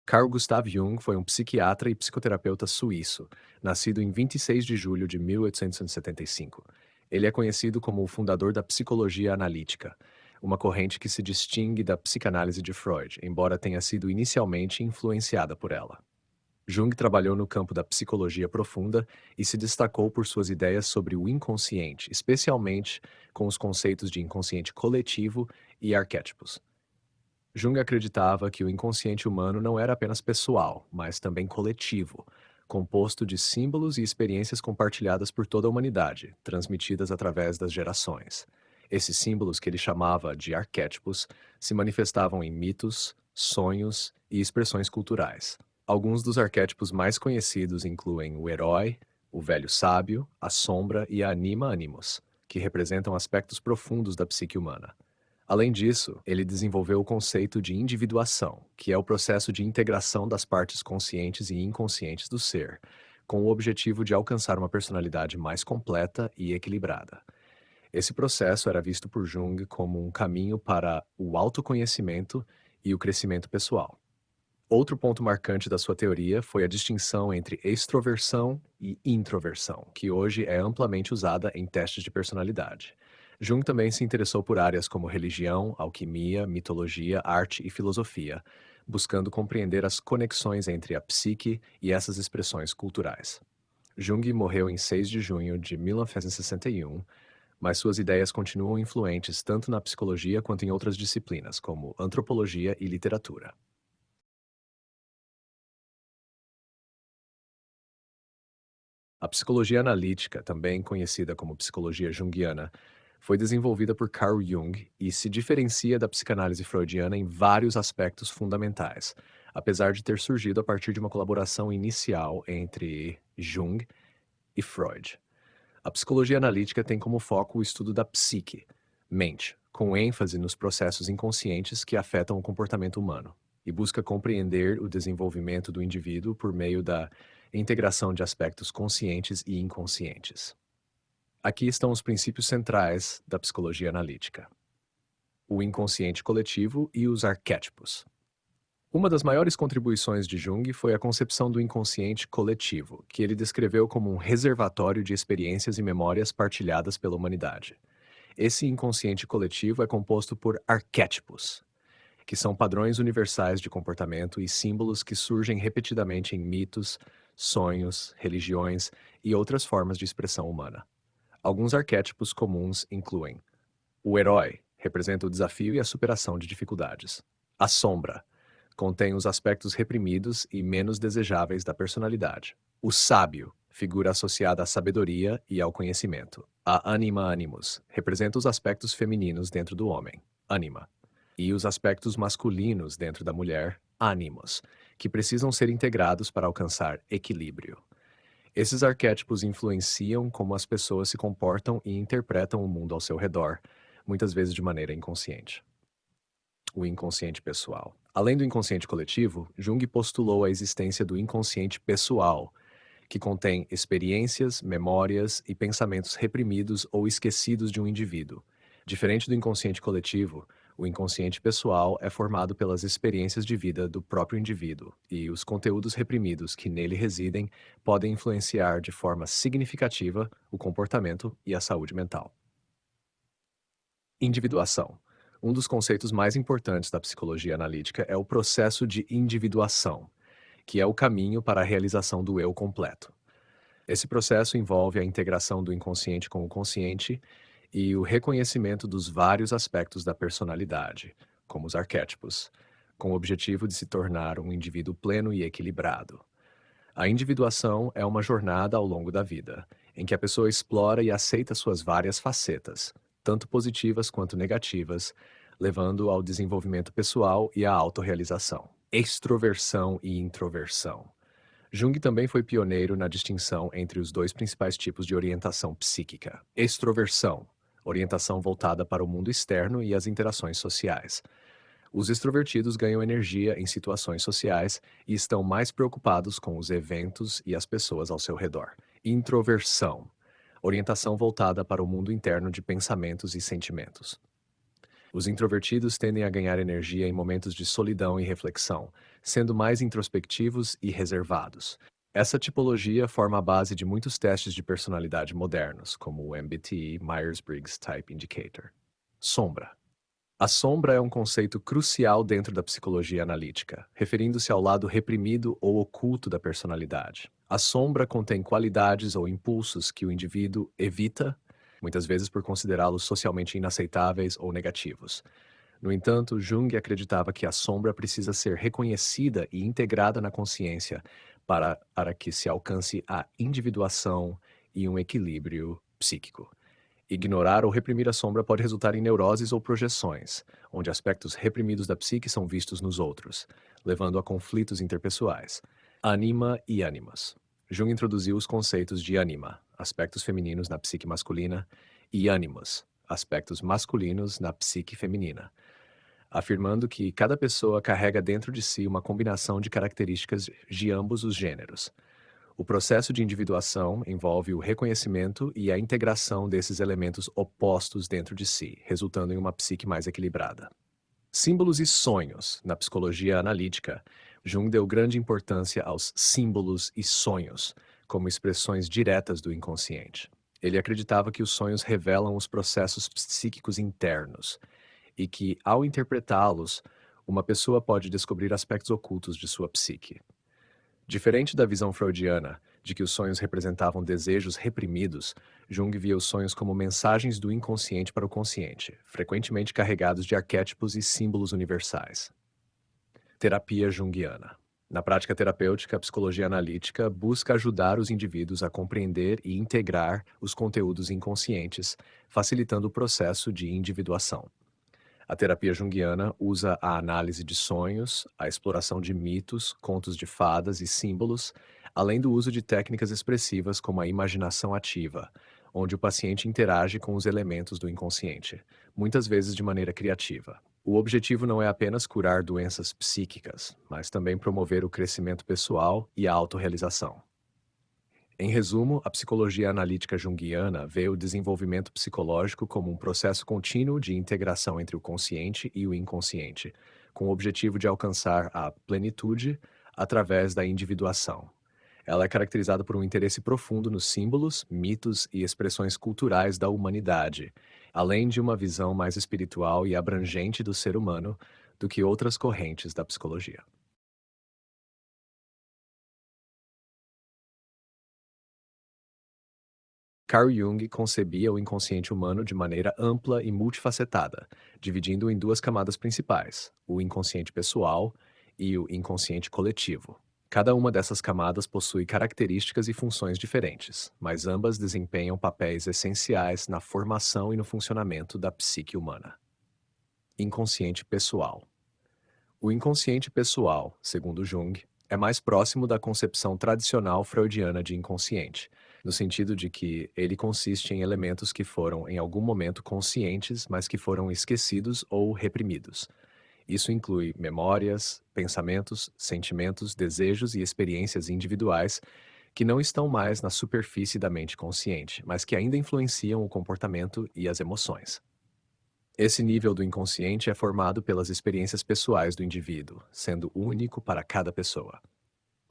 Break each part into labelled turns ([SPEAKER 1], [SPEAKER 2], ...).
[SPEAKER 1] Carl Gustav Jung foi um psiquiatra e psicoterapeuta suíço, nascido em 26 de julho de 1875. Ele é conhecido como o fundador da psicologia analítica, uma corrente que se distingue da psicanálise de Freud, embora tenha sido inicialmente influenciada por ela. Jung trabalhou no campo da psicologia profunda e se destacou por suas ideias sobre o inconsciente, especialmente com os conceitos de inconsciente coletivo e arquétipos. Jung acreditava que o inconsciente humano não era apenas pessoal, mas também coletivo, composto de símbolos e experiências compartilhadas por toda a humanidade, transmitidas através das gerações. Esses símbolos, que ele chamava de arquétipos, se manifestavam em mitos, sonhos e expressões culturais. Alguns dos arquétipos mais conhecidos incluem o herói, o velho sábio, a sombra e a anima animus, que representam aspectos profundos da psique humana. Além disso, ele desenvolveu o conceito de individuação, que é o processo de integração das partes conscientes e inconscientes do ser, com o objetivo de alcançar uma personalidade mais completa e equilibrada. Esse processo era visto por Jung como um caminho para o autoconhecimento e o crescimento pessoal. Outro ponto marcante da sua teoria foi a distinção entre extroversão e introversão, que hoje é amplamente usada em testes de personalidade. Jung também se interessou por áreas como religião, alquimia, mitologia, arte e filosofia, buscando compreender as conexões entre a psique e essas expressões culturais. Jung morreu em 6 de junho de 1961, mas suas ideias continuam influentes tanto na psicologia quanto em outras disciplinas, como antropologia e literatura. A psicologia analítica, também conhecida como psicologia junguiana, foi desenvolvida por Carl Jung e se diferencia da psicanálise freudiana em vários aspectos fundamentais, apesar de ter surgido a partir de uma colaboração inicial entre Jung e Freud. A psicologia analítica tem como foco o estudo da psique, mente, com ênfase nos processos inconscientes que afetam o comportamento humano, e busca compreender o desenvolvimento do indivíduo por meio da integração de aspectos conscientes e inconscientes. Aqui estão os princípios centrais da psicologia analítica: o inconsciente coletivo e os arquétipos. Uma das maiores contribuições de Jung foi a concepção do inconsciente coletivo, que ele descreveu como um reservatório de experiências e memórias partilhadas pela humanidade. Esse inconsciente coletivo é composto por arquétipos, que são padrões universais de comportamento e símbolos que surgem repetidamente em mitos, sonhos, religiões e outras formas de expressão humana. Alguns arquétipos comuns incluem: o herói representa o desafio e a superação de dificuldades. A sombra contém os aspectos reprimidos e menos desejáveis da personalidade. O sábio, figura associada à sabedoria e ao conhecimento. A anima animus representa os aspectos femininos dentro do homem, anima, e os aspectos masculinos dentro da mulher, animus, que precisam ser integrados para alcançar equilíbrio. Esses arquétipos influenciam como as pessoas se comportam e interpretam o mundo ao seu redor, muitas vezes de maneira inconsciente. O inconsciente pessoal. Além do inconsciente coletivo, Jung postulou a existência do inconsciente pessoal, que contém experiências, memórias e pensamentos reprimidos ou esquecidos de um indivíduo. Diferente do inconsciente coletivo, o inconsciente pessoal é formado pelas experiências de vida do próprio indivíduo, e os conteúdos reprimidos que nele residem podem influenciar de forma significativa o comportamento e a saúde mental. Individuação. Um dos conceitos mais importantes da psicologia analítica é o processo de individuação, que é o caminho para a realização do eu completo. Esse processo envolve a integração do inconsciente com o consciente e o reconhecimento dos vários aspectos da personalidade, como os arquétipos, com o objetivo de se tornar um indivíduo pleno e equilibrado. A individuação é uma jornada ao longo da vida, em que a pessoa explora e aceita suas várias facetas, tanto positivas quanto negativas, levando ao desenvolvimento pessoal e à autorrealização. Extroversão e introversão. Jung também foi pioneiro na distinção entre os dois principais tipos de orientação psíquica. Extroversão, orientação voltada para o mundo externo e as interações sociais. Os extrovertidos ganham energia em situações sociais e estão mais preocupados com os eventos e as pessoas ao seu redor. Introversão, orientação voltada para o mundo interno de pensamentos e sentimentos. Os introvertidos tendem a ganhar energia em momentos de solidão e reflexão, sendo mais introspectivos e reservados. Essa tipologia forma a base de muitos testes de personalidade modernos, como o MBTI Myers-Briggs Type Indicator. Sombra. A sombra é um conceito crucial dentro da psicologia analítica, referindo-se ao lado reprimido ou oculto da personalidade. A sombra contém qualidades ou impulsos que o indivíduo evita, muitas vezes por considerá-los socialmente inaceitáveis ou negativos. No entanto, Jung acreditava que a sombra precisa ser reconhecida e integrada na consciência para que se alcance a individuação e um equilíbrio psíquico. Ignorar ou reprimir a sombra pode resultar em neuroses ou projeções, onde aspectos reprimidos da psique são vistos nos outros, levando a conflitos interpessoais. Anima e ânimas. Jung introduziu os conceitos de anima, aspectos femininos na psique masculina, e ânimos, aspectos masculinos na psique feminina, afirmando que cada pessoa carrega dentro de si uma combinação de características de ambos os gêneros. O processo de individuação envolve o reconhecimento e a integração desses elementos opostos dentro de si, resultando em uma psique mais equilibrada. Símbolos e sonhos. Na psicologia analítica, Jung deu grande importância aos símbolos e sonhos, como expressões diretas do inconsciente. Ele acreditava que os sonhos revelam os processos psíquicos internos e que, ao interpretá-los, uma pessoa pode descobrir aspectos ocultos de sua psique. Diferente da visão freudiana, de que os sonhos representavam desejos reprimidos, Jung via os sonhos como mensagens do inconsciente para o consciente, frequentemente carregados de arquétipos e símbolos universais. Terapia junguiana. Na prática terapêutica, a psicologia analítica busca ajudar os indivíduos a compreender e integrar os conteúdos inconscientes, facilitando o processo de individuação. A terapia junguiana usa a análise de sonhos, a exploração de mitos, contos de fadas e símbolos, além do uso de técnicas expressivas como a imaginação ativa, onde o paciente interage com os elementos do inconsciente, muitas vezes de maneira criativa. O objetivo não é apenas curar doenças psíquicas, mas também promover o crescimento pessoal e a autorrealização. Em resumo, a psicologia analítica junguiana vê o desenvolvimento psicológico como um processo contínuo de integração entre o consciente e o inconsciente, com o objetivo de alcançar a plenitude através da individuação. Ela é caracterizada por um interesse profundo nos símbolos, mitos e expressões culturais da humanidade, além de uma visão mais espiritual e abrangente do ser humano do que outras correntes da psicologia. Carl Jung concebia o inconsciente humano de maneira ampla e multifacetada, dividindo-o em duas camadas principais, o inconsciente pessoal e o inconsciente coletivo. Cada uma dessas camadas possui características e funções diferentes, mas ambas desempenham papéis essenciais na formação e no funcionamento da psique humana. Inconsciente pessoal. O inconsciente pessoal, segundo Jung, é mais próximo da concepção tradicional freudiana de inconsciente, no sentido de que ele consiste em elementos que foram em algum momento conscientes, mas que foram esquecidos ou reprimidos. Isso inclui memórias, pensamentos, sentimentos, desejos e experiências individuais que não estão mais na superfície da mente consciente, mas que ainda influenciam o comportamento e as emoções. Esse nível do inconsciente é formado pelas experiências pessoais do indivíduo, sendo único para cada pessoa.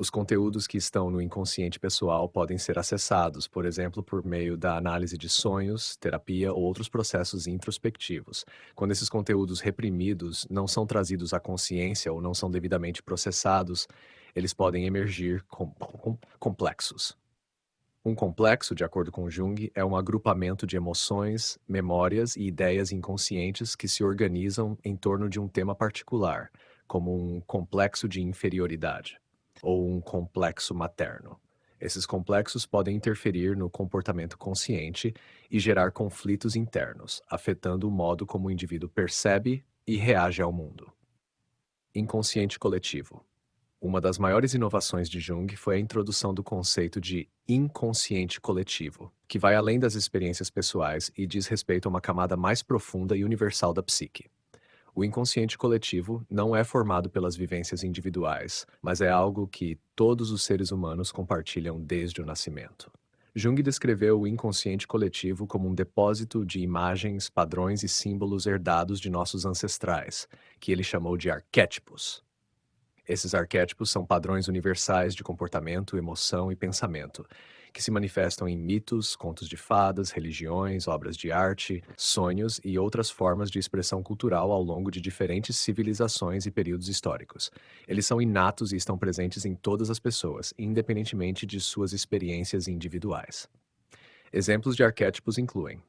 [SPEAKER 1] Os conteúdos que estão no inconsciente pessoal podem ser acessados, por exemplo, por meio da análise de sonhos, terapia ou outros processos introspectivos. Quando esses conteúdos reprimidos não são trazidos à consciência ou não são devidamente processados, eles podem emergir complexos. Um complexo, de acordo com Jung, é um agrupamento de emoções, memórias e ideias inconscientes que se organizam em torno de um tema particular, como um complexo de inferioridade ou um complexo materno. Esses complexos podem interferir no comportamento consciente e gerar conflitos internos, afetando o modo como o indivíduo percebe e reage ao mundo. Inconsciente coletivo. Uma das maiores inovações de Jung foi a introdução do conceito de inconsciente coletivo, que vai além das experiências pessoais e diz respeito a uma camada mais profunda e universal da psique. O inconsciente coletivo não é formado pelas vivências individuais, mas é algo que todos os seres humanos compartilham desde o nascimento. Jung descreveu o inconsciente coletivo como um depósito de imagens, padrões e símbolos herdados de nossos ancestrais, que ele chamou de arquétipos. Esses arquétipos são padrões universais de comportamento, emoção e pensamento, que se manifestam em mitos, contos de fadas, religiões, obras de arte, sonhos e outras formas de expressão cultural ao longo de diferentes civilizações e períodos históricos. Eles são inatos e estão presentes em todas as pessoas, independentemente de suas experiências individuais. Exemplos de arquétipos incluem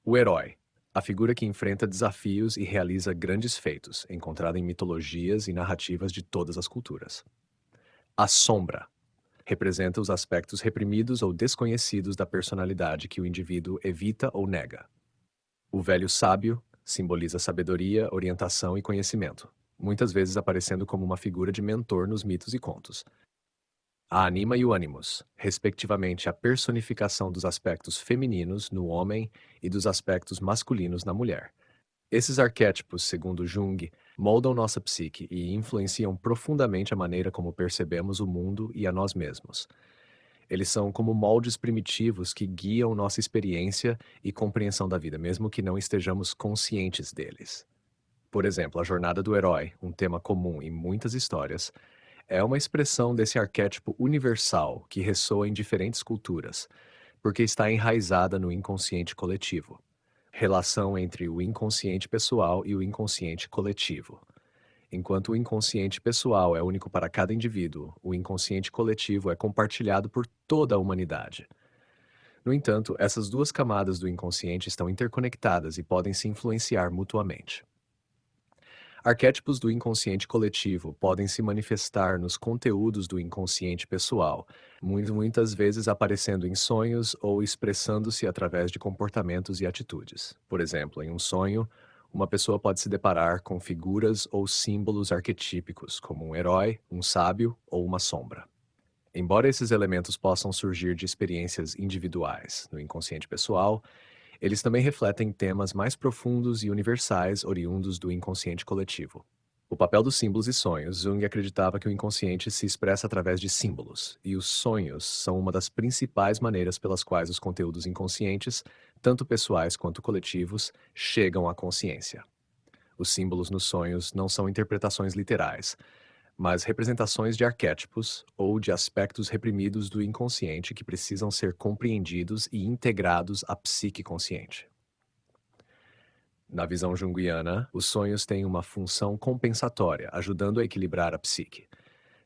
[SPEAKER 1] o herói, a figura que enfrenta desafios e realiza grandes feitos, encontrada em mitologias e narrativas de todas as culturas. A sombra representa os aspectos reprimidos ou desconhecidos da personalidade que o indivíduo evita ou nega. O velho sábio simboliza sabedoria, orientação e conhecimento, muitas vezes aparecendo como uma figura de mentor nos mitos e contos. A anima e o ânimos, respectivamente a personificação dos aspectos femininos no homem e dos aspectos masculinos na mulher. Esses arquétipos, segundo Jung, moldam nossa psique e influenciam profundamente a maneira como percebemos o mundo e a nós mesmos. Eles são como moldes primitivos que guiam nossa experiência e compreensão da vida, mesmo que não estejamos conscientes deles. Por exemplo, a jornada do herói, um tema comum em muitas histórias, é uma expressão desse arquétipo universal que ressoa em diferentes culturas, porque está enraizada no inconsciente coletivo. Relação entre o inconsciente pessoal e o inconsciente coletivo. Enquanto o inconsciente pessoal é único para cada indivíduo, o inconsciente coletivo é compartilhado por toda a humanidade. No entanto, essas duas camadas do inconsciente estão interconectadas e podem se influenciar mutuamente. Arquétipos do inconsciente coletivo podem se manifestar nos conteúdos do inconsciente pessoal, muitas vezes aparecendo em sonhos ou expressando-se através de comportamentos e atitudes. Por exemplo, em um sonho, uma pessoa pode se deparar com figuras ou símbolos arquetípicos, como um herói, um sábio ou uma sombra. Embora esses elementos possam surgir de experiências individuais no inconsciente pessoal, eles também refletem temas mais profundos e universais oriundos do inconsciente coletivo. O papel dos símbolos e sonhos. Jung acreditava que o inconsciente se expressa através de símbolos, e os sonhos são uma das principais maneiras pelas quais os conteúdos inconscientes, tanto pessoais quanto coletivos, chegam à consciência. Os símbolos nos sonhos não são interpretações literais, mas representações de arquétipos ou de aspectos reprimidos do inconsciente que precisam ser compreendidos e integrados à psique consciente. Na visão junguiana, os sonhos têm uma função compensatória, ajudando a equilibrar a psique.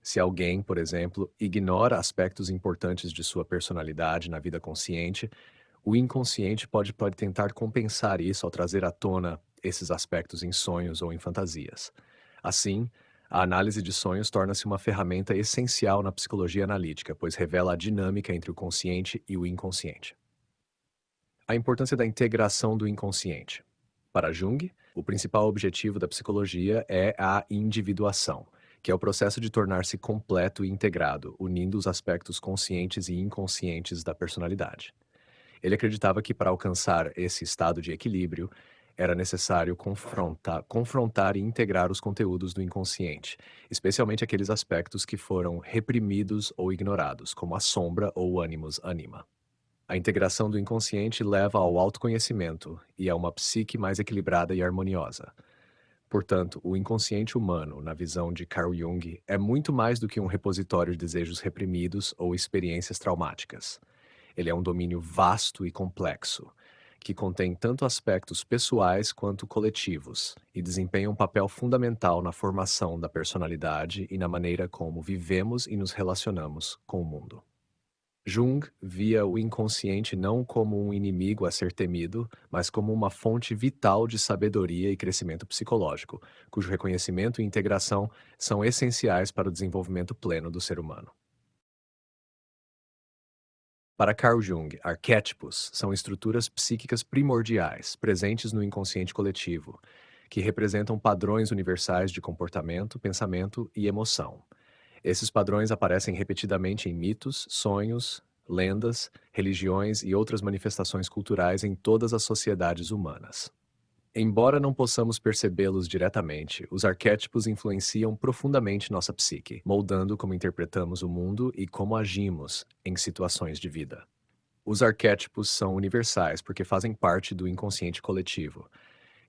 [SPEAKER 1] Se alguém, por exemplo, ignora aspectos importantes de sua personalidade na vida consciente, o inconsciente pode tentar compensar isso ao trazer à tona esses aspectos em sonhos ou em fantasias. Assim, a análise de sonhos torna-se uma ferramenta essencial na psicologia analítica, pois revela a dinâmica entre o consciente e o inconsciente. A importância da integração do inconsciente. Para Jung, o principal objetivo da psicologia é a individuação, que é o processo de tornar-se completo e integrado, unindo os aspectos conscientes e inconscientes da personalidade. Ele acreditava que para alcançar esse estado de equilíbrio, era necessário confrontar e integrar os conteúdos do inconsciente, especialmente aqueles aspectos que foram reprimidos ou ignorados, como a sombra ou o animus anima. A integração do inconsciente leva ao autoconhecimento e a uma psique mais equilibrada e harmoniosa. Portanto, o inconsciente humano, na visão de Carl Jung, é muito mais do que um repositório de desejos reprimidos ou experiências traumáticas. Ele é um domínio vasto e complexo, que contém tanto aspectos pessoais quanto coletivos, e desempenha um papel fundamental na formação da personalidade e na maneira como vivemos e nos relacionamos com o mundo. Jung via o inconsciente não como um inimigo a ser temido, mas como uma fonte vital de sabedoria e crescimento psicológico, cujo reconhecimento e integração são essenciais para o desenvolvimento pleno do ser humano. Para Carl Jung, arquétipos são estruturas psíquicas primordiais, presentes no inconsciente coletivo, que representam padrões universais de comportamento, pensamento e emoção. Esses padrões aparecem repetidamente em mitos, sonhos, lendas, religiões e outras manifestações culturais em todas as sociedades humanas. Embora não possamos percebê-los diretamente, os arquétipos influenciam profundamente nossa psique, moldando como interpretamos o mundo e como agimos em situações de vida. Os arquétipos são universais porque fazem parte do inconsciente coletivo,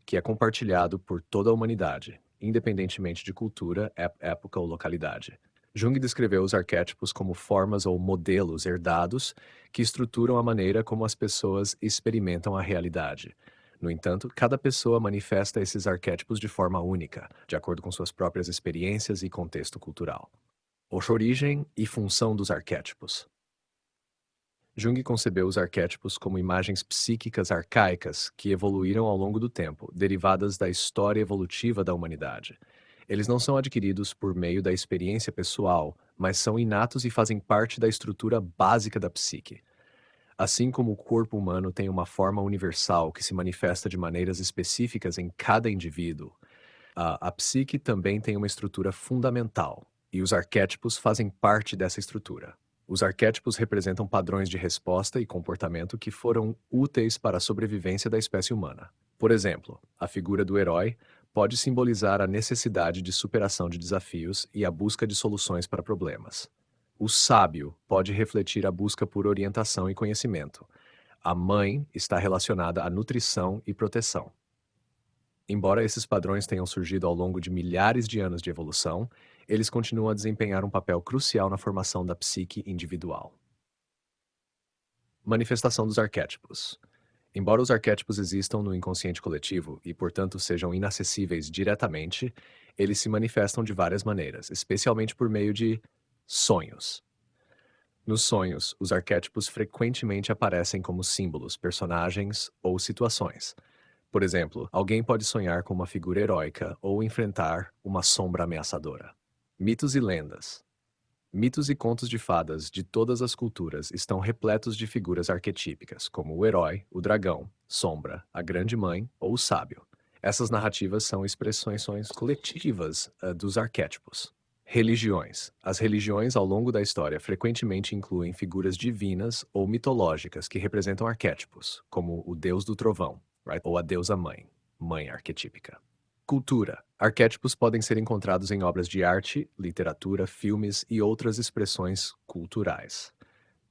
[SPEAKER 1] que é compartilhado por toda a humanidade, independentemente de cultura, época ou localidade. Jung descreveu os arquétipos como formas ou modelos herdados que estruturam a maneira como as pessoas experimentam a realidade. No entanto, cada pessoa manifesta esses arquétipos de forma única, de acordo com suas próprias experiências e contexto cultural. Origem e função dos arquétipos. Jung concebeu os arquétipos como imagens psíquicas arcaicas que evoluíram ao longo do tempo, derivadas da história evolutiva da humanidade. Eles não são adquiridos por meio da experiência pessoal, mas são inatos e fazem parte da estrutura básica da psique. Assim como o corpo humano tem uma forma universal que se manifesta de maneiras específicas em cada indivíduo, a psique também tem uma estrutura fundamental, e os arquétipos fazem parte dessa estrutura. Os arquétipos representam padrões de resposta e comportamento que foram úteis para a sobrevivência da espécie humana. Por exemplo, a figura do herói pode simbolizar a necessidade de superação de desafios e a busca de soluções para problemas. O sábio pode refletir a busca por orientação e conhecimento. A mãe está relacionada à nutrição e proteção. Embora esses padrões tenham surgido ao longo de milhares de anos de evolução, eles continuam a desempenhar um papel crucial na formação da psique individual. Manifestação dos arquétipos. Embora os arquétipos existam no inconsciente coletivo e, portanto, sejam inacessíveis diretamente, eles se manifestam de várias maneiras, especialmente por meio de sonhos. Nos sonhos, os arquétipos frequentemente aparecem como símbolos, personagens ou situações. Por exemplo, alguém pode sonhar com uma figura heróica ou enfrentar uma sombra ameaçadora. Mitos e lendas. Mitos e contos de fadas de todas as culturas estão repletos de figuras arquetípicas, como o herói, o dragão, sombra, a grande mãe ou o sábio. Essas narrativas são expressões coletivas dos arquétipos. Religiões. As religiões ao longo da história frequentemente incluem figuras divinas ou mitológicas que representam arquétipos, como o deus do trovão, right? Ou a deusa mãe, mãe arquetípica. Cultura. Arquétipos podem ser encontrados em obras de arte, literatura, filmes e outras expressões culturais.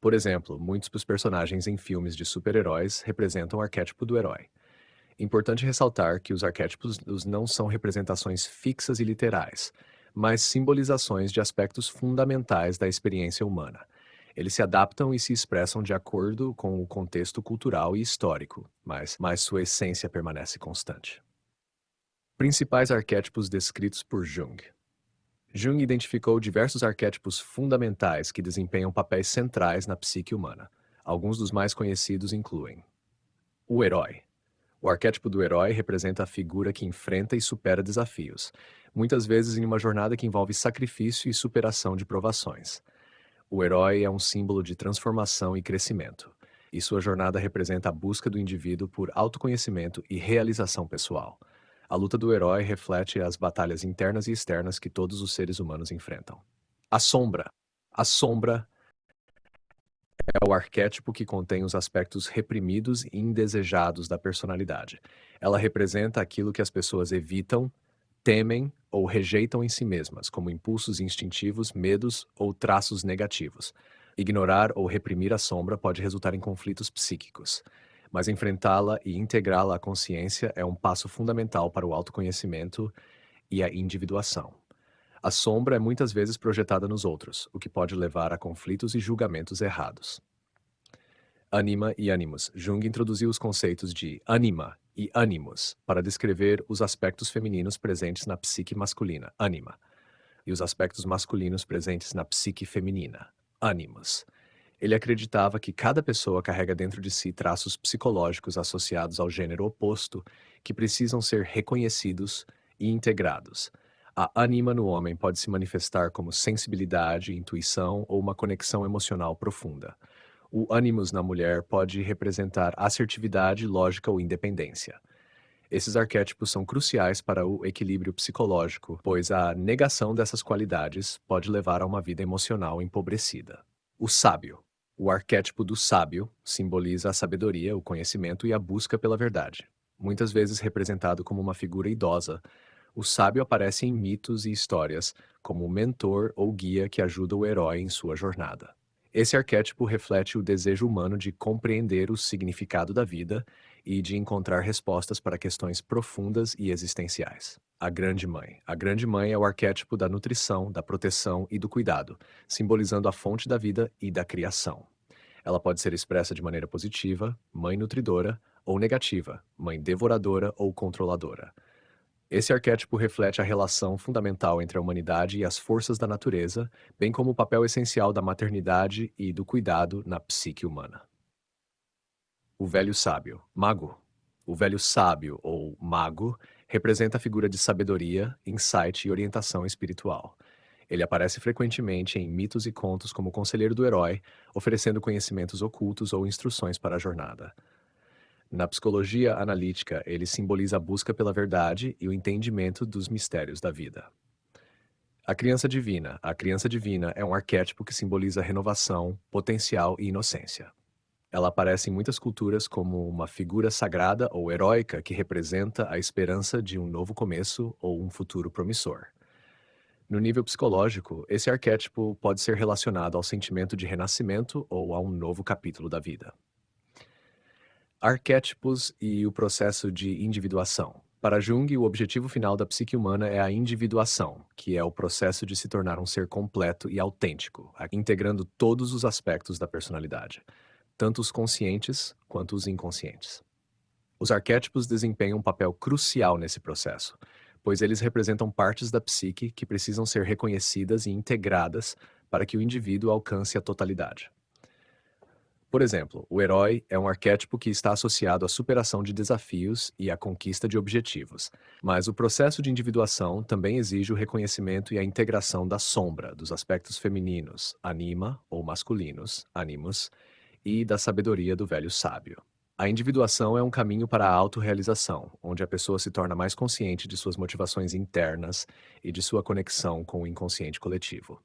[SPEAKER 1] Por exemplo, muitos dos personagens em filmes de super-heróis representam o arquétipo do herói. Importante ressaltar que os arquétipos não são representações fixas e literais, mas simbolizações de aspectos fundamentais da experiência humana. Eles se adaptam e se expressam de acordo com o contexto cultural e histórico, mas sua essência permanece constante. Principais arquétipos descritos por Jung. Jung identificou diversos arquétipos fundamentais que desempenham papéis centrais na psique humana. Alguns dos mais conhecidos incluem o herói. O arquétipo do herói representa a figura que enfrenta e supera desafios, muitas vezes em uma jornada que envolve sacrifício e superação de provações. O herói é um símbolo de transformação e crescimento, e sua jornada representa a busca do indivíduo por autoconhecimento e realização pessoal. A luta do herói reflete as batalhas internas e externas que todos os seres humanos enfrentam. A sombra. A sombra é o arquétipo que contém os aspectos reprimidos e indesejados da personalidade. Ela representa aquilo que as pessoas evitam, temem ou rejeitam em si mesmas, como impulsos instintivos, medos ou traços negativos. Ignorar ou reprimir a sombra pode resultar em conflitos psíquicos, mas enfrentá-la e integrá-la à consciência é um passo fundamental para o autoconhecimento e a individuação. A sombra é muitas vezes projetada nos outros, o que pode levar a conflitos e julgamentos errados. Anima e ânimos. Jung introduziu os conceitos de anima e ânimos para descrever os aspectos femininos presentes na psique masculina, anima, e os aspectos masculinos presentes na psique feminina, ânimos. Ele acreditava que cada pessoa carrega dentro de si traços psicológicos associados ao gênero oposto que precisam ser reconhecidos e integrados. A ânima no homem pode se manifestar como sensibilidade, intuição ou uma conexão emocional profunda. O ânimos na mulher pode representar assertividade, lógica ou independência. Esses arquétipos são cruciais para o equilíbrio psicológico, pois a negação dessas qualidades pode levar a uma vida emocional empobrecida. O sábio. O arquétipo do sábio simboliza a sabedoria, o conhecimento e a busca pela verdade. muitas vezes representado como uma figura idosa. O sábio aparece em mitos e histórias, como o mentor ou guia que ajuda o herói em sua jornada. Esse arquétipo reflete o desejo humano de compreender o significado da vida e de encontrar respostas para questões profundas e existenciais. A Grande Mãe. A Grande Mãe é o arquétipo da nutrição, da proteção e do cuidado, simbolizando a fonte da vida e da criação. Ela pode ser expressa de maneira positiva, mãe nutridora, ou negativa, mãe devoradora ou controladora. Esse arquétipo reflete a relação fundamental entre a humanidade e as forças da natureza, bem como o papel essencial da maternidade e do cuidado na psique humana. O velho sábio, mago. O velho sábio, ou mago, representa a figura de sabedoria, insight e orientação espiritual. Ele aparece frequentemente em mitos e contos como conselheiro do herói, oferecendo conhecimentos ocultos ou instruções para a jornada. Na psicologia analítica, ele simboliza a busca pela verdade e o entendimento dos mistérios da vida. A criança divina. A criança divina é um arquétipo que simboliza renovação, potencial e inocência. Ela aparece em muitas culturas como uma figura sagrada ou heróica que representa a esperança de um novo começo ou um futuro promissor. No nível psicológico, esse arquétipo pode ser relacionado ao sentimento de renascimento ou a um novo capítulo da vida. Arquétipos e o processo de individuação. Para Jung, o objetivo final da psique humana é a individuação, que é o processo de se tornar um ser completo e autêntico, integrando todos os aspectos da personalidade, tanto os conscientes quanto os inconscientes. Os arquétipos desempenham um papel crucial nesse processo, pois eles representam partes da psique que precisam ser reconhecidas e integradas para que o indivíduo alcance a totalidade. Por exemplo, o herói é um arquétipo que está associado à superação de desafios e à conquista de objetivos, mas o processo de individuação também exige o reconhecimento e a integração da sombra, dos aspectos femininos, anima ou masculinos, animus, e da sabedoria do velho sábio. A individuação é um caminho para a autorrealização, onde a pessoa se torna mais consciente de suas motivações internas e de sua conexão com o inconsciente coletivo.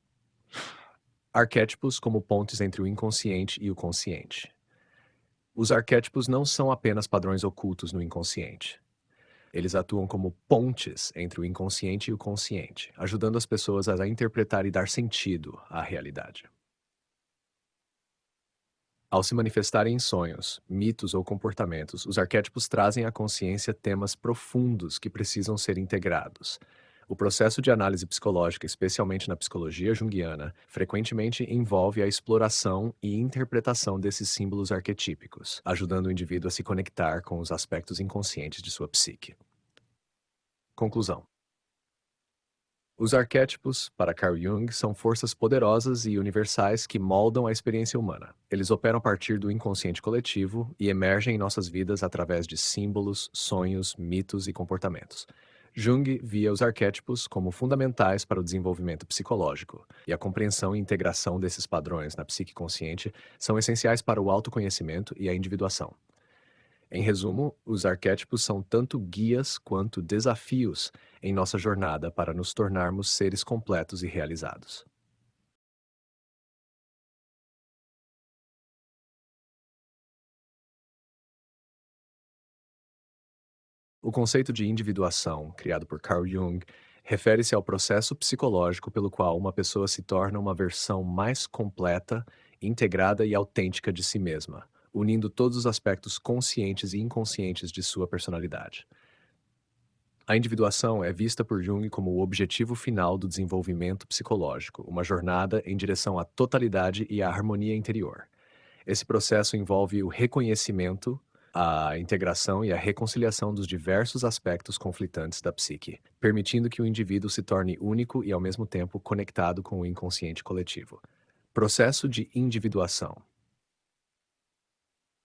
[SPEAKER 1] Arquétipos como pontes entre o inconsciente e o consciente. Os arquétipos não são apenas padrões ocultos no inconsciente. Eles atuam como pontes entre o inconsciente e o consciente, ajudando as pessoas a interpretar e dar sentido à realidade. Ao se manifestarem em sonhos, mitos ou comportamentos, os arquétipos trazem à consciência temas profundos que precisam ser integrados. O processo de análise psicológica, especialmente na psicologia junguiana, frequentemente envolve a exploração e interpretação desses símbolos arquetípicos, ajudando o indivíduo a se conectar com os aspectos inconscientes de sua psique. Conclusão. Os arquétipos, para Carl Jung, são forças poderosas e universais que moldam a experiência humana. Eles operam a partir do inconsciente coletivo e emergem em nossas vidas através de símbolos, sonhos, mitos e comportamentos. Jung via os arquétipos como fundamentais para o desenvolvimento psicológico, e a compreensão e integração desses padrões na psique consciente são essenciais para o autoconhecimento e a individuação. Em resumo, os arquétipos são tanto guias quanto desafios em nossa jornada para nos tornarmos seres completos e realizados. O conceito de individuação, criado por Carl Jung, refere-se ao processo psicológico pelo qual uma pessoa se torna uma versão mais completa, integrada e autêntica de si mesma, unindo todos os aspectos conscientes e inconscientes de sua personalidade. A individuação é vista por Jung como o objetivo final do desenvolvimento psicológico, uma jornada em direção à totalidade e à harmonia interior. Esse processo envolve o reconhecimento, a integração e a reconciliação dos diversos aspectos conflitantes da psique, permitindo que o indivíduo se torne único e, ao mesmo tempo, conectado com o inconsciente coletivo. Processo de individuação.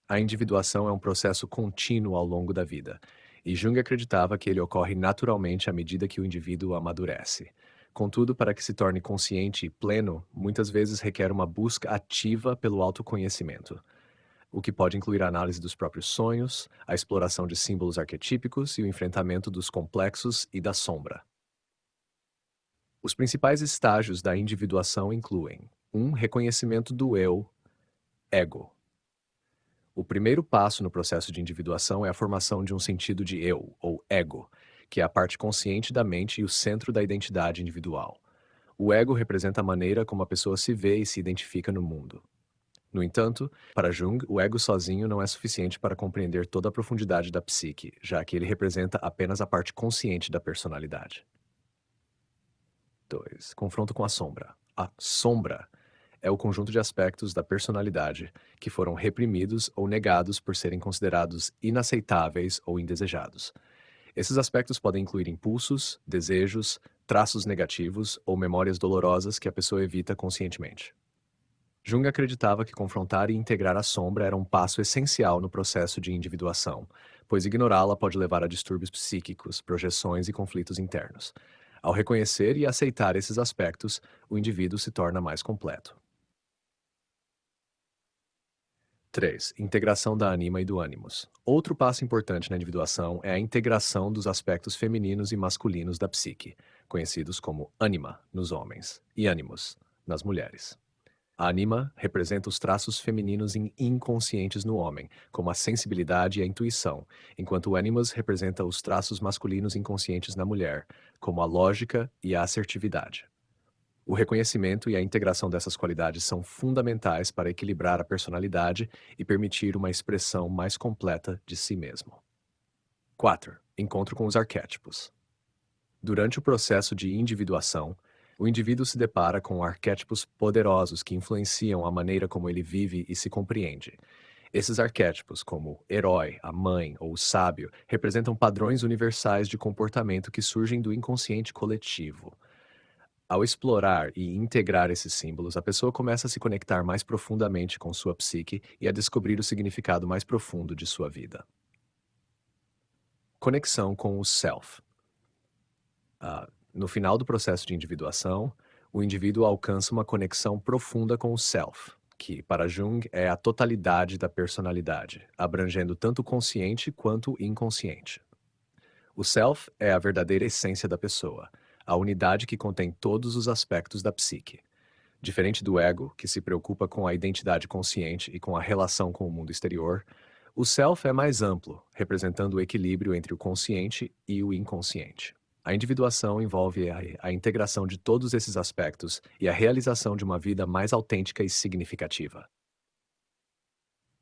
[SPEAKER 1] A individuação é um processo contínuo ao longo da vida, e Jung acreditava que ele ocorre naturalmente à medida que o indivíduo amadurece. Contudo, para que se torne consciente e pleno, muitas vezes requer uma busca ativa pelo autoconhecimento, o que pode incluir a análise dos próprios sonhos, a exploração de símbolos arquetípicos e o enfrentamento dos complexos e da sombra. Os principais estágios da individuação incluem: 1. Reconhecimento do eu, ego. O primeiro passo no processo de individuação é a formação de um sentido de eu, ou ego, que é a parte consciente da mente e o centro da identidade individual. O ego representa a maneira como a pessoa se vê e se identifica no mundo. No entanto, para Jung, o ego sozinho não é suficiente para compreender toda a profundidade da psique, já que ele representa apenas a parte consciente da personalidade. 2. Confronto com a sombra. A sombra é o conjunto de aspectos da personalidade que foram reprimidos ou negados por serem considerados inaceitáveis ou indesejados. Esses aspectos podem incluir impulsos, desejos, traços negativos ou memórias dolorosas que a pessoa evita conscientemente. Jung acreditava que confrontar e integrar a sombra era um passo essencial no processo de individuação, pois ignorá-la pode levar a distúrbios psíquicos, projeções e conflitos internos. Ao reconhecer e aceitar esses aspectos, o indivíduo se torna mais completo. 3. Integração da anima e do ânimos. Outro passo importante na individuação é a integração dos aspectos femininos e masculinos da psique, conhecidos como ânima nos homens e ânimos nas mulheres. A anima representa os traços femininos inconscientes no homem, como a sensibilidade e a intuição, enquanto o animus representa os traços masculinos inconscientes na mulher, como a lógica e a assertividade. O reconhecimento e a integração dessas qualidades são fundamentais para equilibrar a personalidade e permitir uma expressão mais completa de si mesmo. 4. Encontro com os arquétipos. Durante o processo de individuação, o indivíduo se depara com arquétipos poderosos que influenciam a maneira como ele vive e se compreende. Esses arquétipos, como o herói, a mãe ou o sábio, representam padrões universais de comportamento que surgem do inconsciente coletivo. Ao explorar e integrar esses símbolos, a pessoa começa a se conectar mais profundamente com sua psique e a descobrir o significado mais profundo de sua vida. Conexão com o self. No final do processo de individuação, o indivíduo alcança uma conexão profunda com o self, que, para Jung, é a totalidade da personalidade, abrangendo tanto o consciente quanto o inconsciente. O self é a verdadeira essência da pessoa, a unidade que contém todos os aspectos da psique. Diferente do ego, que se preocupa com a identidade consciente e com a relação com o mundo exterior, o self é mais amplo, representando o equilíbrio entre o consciente e o inconsciente. A individuação envolve a integração de todos esses aspectos e a realização de uma vida mais autêntica e significativa.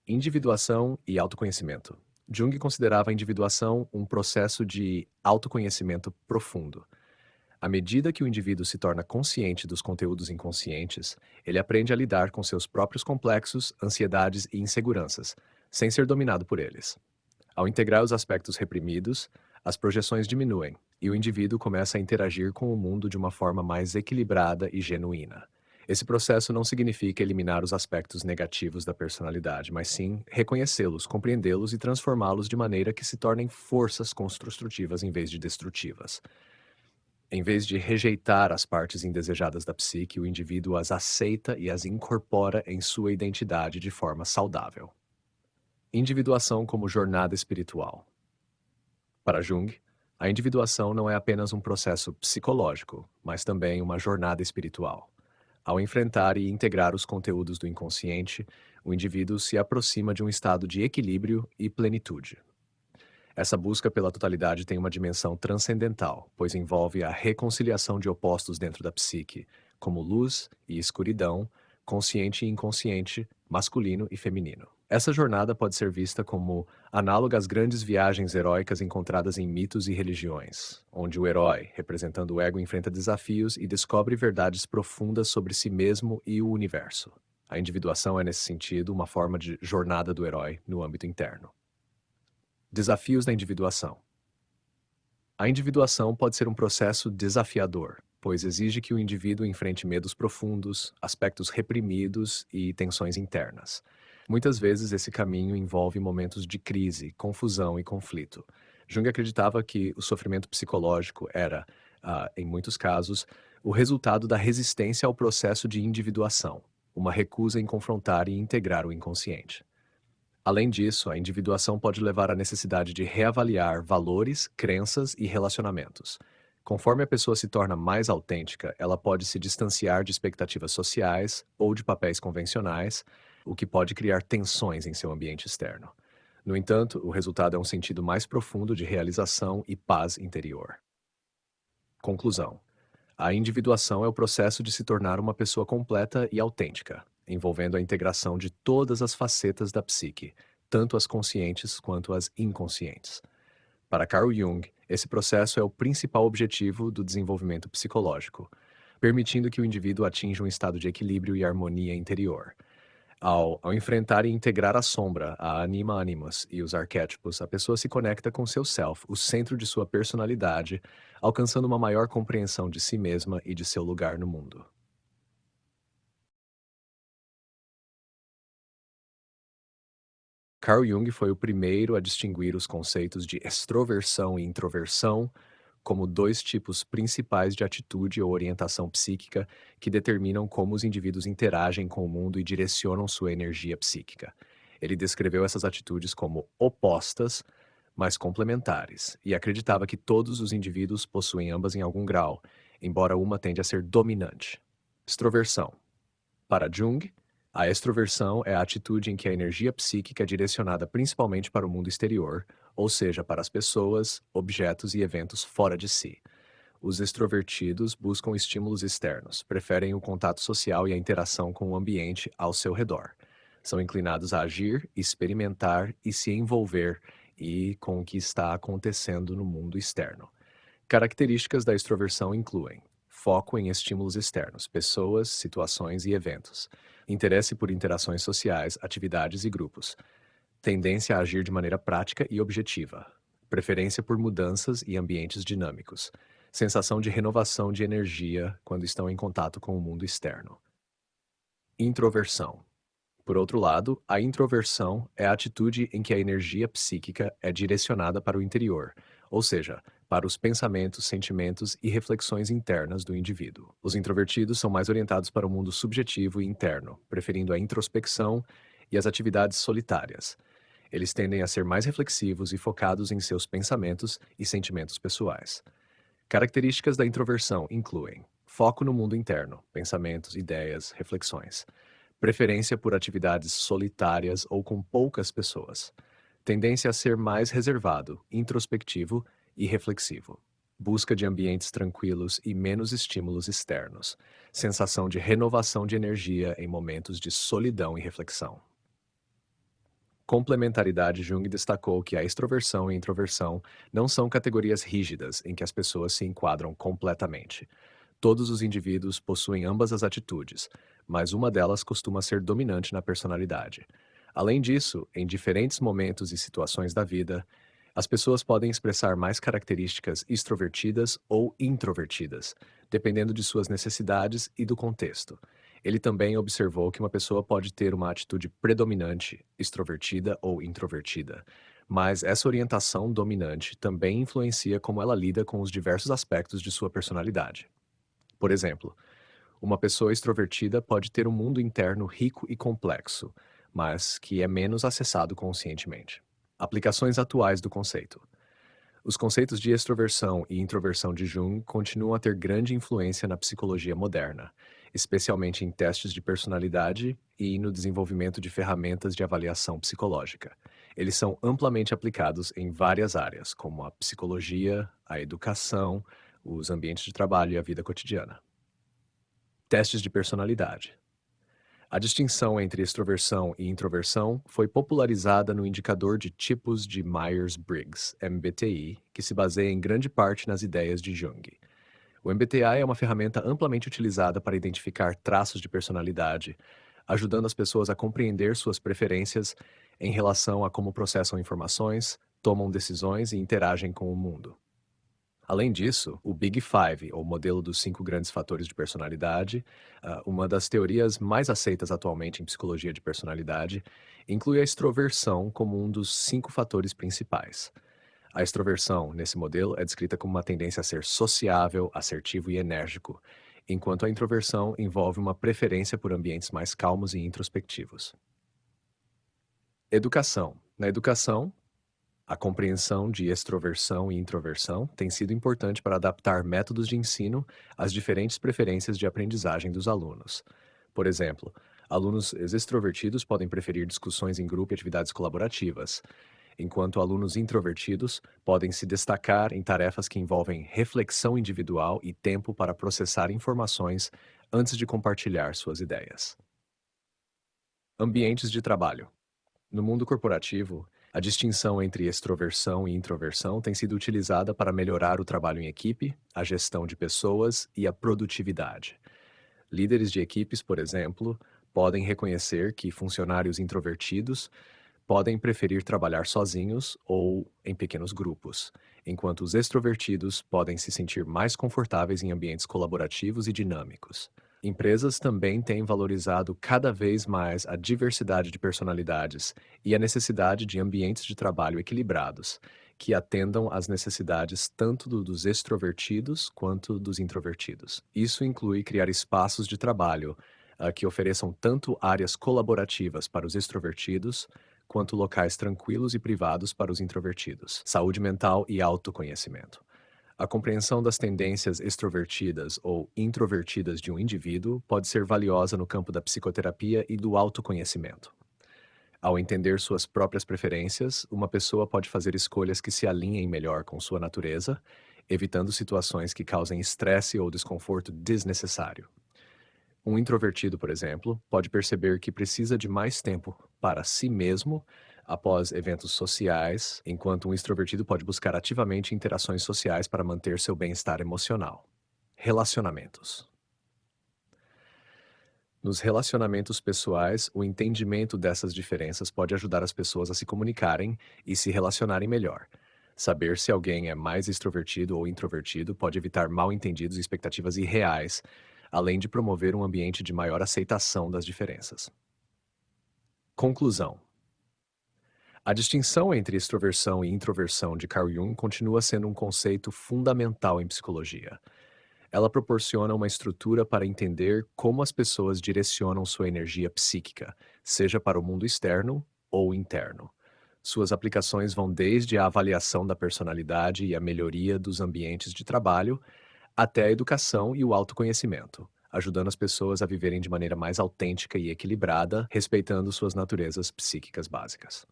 [SPEAKER 1] Individuação e autoconhecimento. Jung considerava a individuação um processo de autoconhecimento profundo. À medida que o indivíduo se torna consciente dos conteúdos inconscientes, ele aprende a lidar com seus próprios complexos, ansiedades e inseguranças, sem ser dominado por eles. Ao integrar os aspectos reprimidos, as projeções diminuem e o indivíduo começa a interagir com o mundo de uma forma mais equilibrada e genuína. Esse processo não significa eliminar os aspectos negativos da personalidade, mas sim reconhecê-los, compreendê-los e transformá-los de maneira que se tornem forças construtivas em vez de destrutivas. Em vez de rejeitar as partes indesejadas da psique, o indivíduo as aceita e as incorpora em sua identidade de forma saudável. Individuação como jornada espiritual. Para Jung, a individuação não é apenas um processo psicológico, mas também uma jornada espiritual. Ao enfrentar e integrar os conteúdos do inconsciente, o indivíduo se aproxima de um estado de equilíbrio e plenitude. Essa busca pela totalidade tem uma dimensão transcendental, pois envolve a reconciliação de opostos dentro da psique, como luz e escuridão, consciente e inconsciente, masculino e feminino. Essa jornada pode ser vista como análoga às grandes viagens heróicas encontradas em mitos e religiões, onde o herói, representando o ego, enfrenta desafios e descobre verdades profundas sobre si mesmo e o universo. A individuação é, nesse sentido, uma forma de jornada do herói no âmbito interno. Desafios da individuação. A individuação pode ser um processo desafiador, pois exige que o indivíduo enfrente medos profundos, aspectos reprimidos e tensões internas. Muitas vezes esse caminho envolve momentos de crise, confusão e conflito. Jung acreditava que o sofrimento psicológico era, em muitos casos, o resultado da resistência ao processo de individuação, uma recusa em confrontar e integrar o inconsciente. Além disso, a individuação pode levar à necessidade de reavaliar valores, crenças e relacionamentos. Conforme a pessoa se torna mais autêntica, ela pode se distanciar de expectativas sociais ou de papéis convencionais, o que pode criar tensões em seu ambiente externo. No entanto, o resultado é um sentido mais profundo de realização e paz interior. Conclusão: a individuação é o processo de se tornar uma pessoa completa e autêntica, envolvendo a integração de todas as facetas da psique, tanto as conscientes quanto as inconscientes. Para Carl Jung, esse processo é o principal objetivo do desenvolvimento psicológico, permitindo que o indivíduo atinja um estado de equilíbrio e harmonia interior. Ao enfrentar e integrar a sombra, a anima animus e os arquétipos, a pessoa se conecta com seu self, o centro de sua personalidade, alcançando uma maior compreensão de si mesma e de seu lugar no mundo. Carl Jung foi o primeiro a distinguir os conceitos de extroversão e introversão como dois tipos principais de atitude ou orientação psíquica que determinam como os indivíduos interagem com o mundo e direcionam sua energia psíquica. Ele descreveu essas atitudes como opostas, mas complementares, e acreditava que todos os indivíduos possuem ambas em algum grau, embora uma tende a ser dominante. Extroversão. Para Jung, a extroversão é a atitude em que a energia psíquica é direcionada principalmente para o mundo exterior, ou seja, para as pessoas, objetos e eventos fora de si. Os extrovertidos buscam estímulos externos, preferem o contato social e a interação com o ambiente ao seu redor. São inclinados a agir, experimentar e se envolver com o que está acontecendo no mundo externo. Características da extroversão incluem foco em estímulos externos, pessoas, situações e eventos, interesse por interações sociais, atividades e grupos, tendência a agir de maneira prática e objetiva, preferência por mudanças e ambientes dinâmicos, sensação de renovação de energia quando estão em contato com o mundo externo. Introversão. Por outro lado, a introversão é a atitude em que a energia psíquica é direcionada para o interior, ou seja, para os pensamentos, sentimentos e reflexões internas do indivíduo. Os introvertidos são mais orientados para o mundo subjetivo e interno, preferindo a introspecção e as atividades solitárias. Eles tendem a ser mais reflexivos e focados em seus pensamentos e sentimentos pessoais. Características da introversão incluem foco no mundo interno, pensamentos, ideias, reflexões. Preferência por atividades solitárias ou com poucas pessoas. Tendência a ser mais reservado, introspectivo e reflexivo. Busca de ambientes tranquilos e menos estímulos externos. Sensação de renovação de energia em momentos de solidão e reflexão. Complementaridade. Jung destacou que a extroversão e a introversão não são categorias rígidas em que as pessoas se enquadram completamente. Todos os indivíduos possuem ambas as atitudes, mas uma delas costuma ser dominante na personalidade. Além disso, em diferentes momentos e situações da vida, as pessoas podem expressar mais características extrovertidas ou introvertidas, dependendo de suas necessidades e do contexto. Ele também observou que uma pessoa pode ter uma atitude predominante, extrovertida ou introvertida, mas essa orientação dominante também influencia como ela lida com os diversos aspectos de sua personalidade. Por exemplo, uma pessoa extrovertida pode ter um mundo interno rico e complexo, mas que é menos acessado conscientemente. Aplicações atuais do conceito. Os conceitos de extroversão e introversão de Jung continuam a ter grande influência na psicologia moderna, especialmente em testes de personalidade e no desenvolvimento de ferramentas de avaliação psicológica. Eles são amplamente aplicados em várias áreas, como a psicologia, a educação, os ambientes de trabalho e a vida cotidiana. Testes de personalidade. A distinção entre extroversão e introversão foi popularizada no indicador de tipos de Myers-Briggs, MBTI, que se baseia em grande parte nas ideias de Jung. O MBTI é uma ferramenta amplamente utilizada para identificar traços de personalidade, ajudando as pessoas a compreender suas preferências em relação a como processam informações, tomam decisões e interagem com o mundo. Além disso, o Big Five, ou modelo dos 5 grandes fatores de personalidade, uma das teorias mais aceitas atualmente em psicologia de personalidade, inclui a extroversão como um dos 5 fatores principais. A extroversão, nesse modelo, é descrita como uma tendência a ser sociável, assertivo e enérgico, enquanto a introversão envolve uma preferência por ambientes mais calmos e introspectivos. Educação. Na educação, a compreensão de extroversão e introversão tem sido importante para adaptar métodos de ensino às diferentes preferências de aprendizagem dos alunos. Por exemplo, Alunos extrovertidos podem preferir discussões em grupo e atividades colaborativas, enquanto alunos introvertidos podem se destacar em tarefas que envolvem reflexão individual e tempo para processar informações antes de compartilhar suas ideias. Ambientes de trabalho. No mundo corporativo, a distinção entre extroversão e introversão tem sido utilizada para melhorar o trabalho em equipe, a gestão de pessoas e a produtividade. Líderes de equipes, por exemplo, podem reconhecer que funcionários introvertidos podem preferir trabalhar sozinhos ou em pequenos grupos, enquanto os extrovertidos podem se sentir mais confortáveis em ambientes colaborativos e dinâmicos. Empresas também têm valorizado cada vez mais a diversidade de personalidades e a necessidade de ambientes de trabalho equilibrados, que atendam às necessidades tanto dos extrovertidos quanto dos introvertidos. Isso inclui criar espaços de trabalho que ofereçam tanto áreas colaborativas para os extrovertidos quanto locais tranquilos e privados para os introvertidos, saúde mental e autoconhecimento. A compreensão das tendências extrovertidas ou introvertidas de um indivíduo pode ser valiosa no campo da psicoterapia e do autoconhecimento. Ao entender suas próprias preferências, uma pessoa pode fazer escolhas que se alinhem melhor com sua natureza, evitando situações que causem estresse ou desconforto desnecessário. Um introvertido, por exemplo, pode perceber que precisa de mais tempo para si mesmo após eventos sociais, enquanto um extrovertido pode buscar ativamente interações sociais para manter seu bem-estar emocional. Relacionamentos. Nos relacionamentos pessoais, o entendimento dessas diferenças pode ajudar as pessoas a se comunicarem e se relacionarem melhor. Saber se alguém é mais extrovertido ou introvertido pode evitar mal-entendidos e expectativas irreais, além de promover um ambiente de maior aceitação das diferenças. Conclusão: a distinção entre extroversão e introversão de Carl Jung continua sendo um conceito fundamental em psicologia. Ela proporciona uma estrutura para entender como as pessoas direcionam sua energia psíquica, seja para o mundo externo ou interno. Suas aplicações vão desde a avaliação da personalidade e a melhoria dos ambientes de trabalho, até a educação e o autoconhecimento, ajudando as pessoas a viverem de maneira mais autêntica e equilibrada, respeitando suas naturezas psíquicas básicas.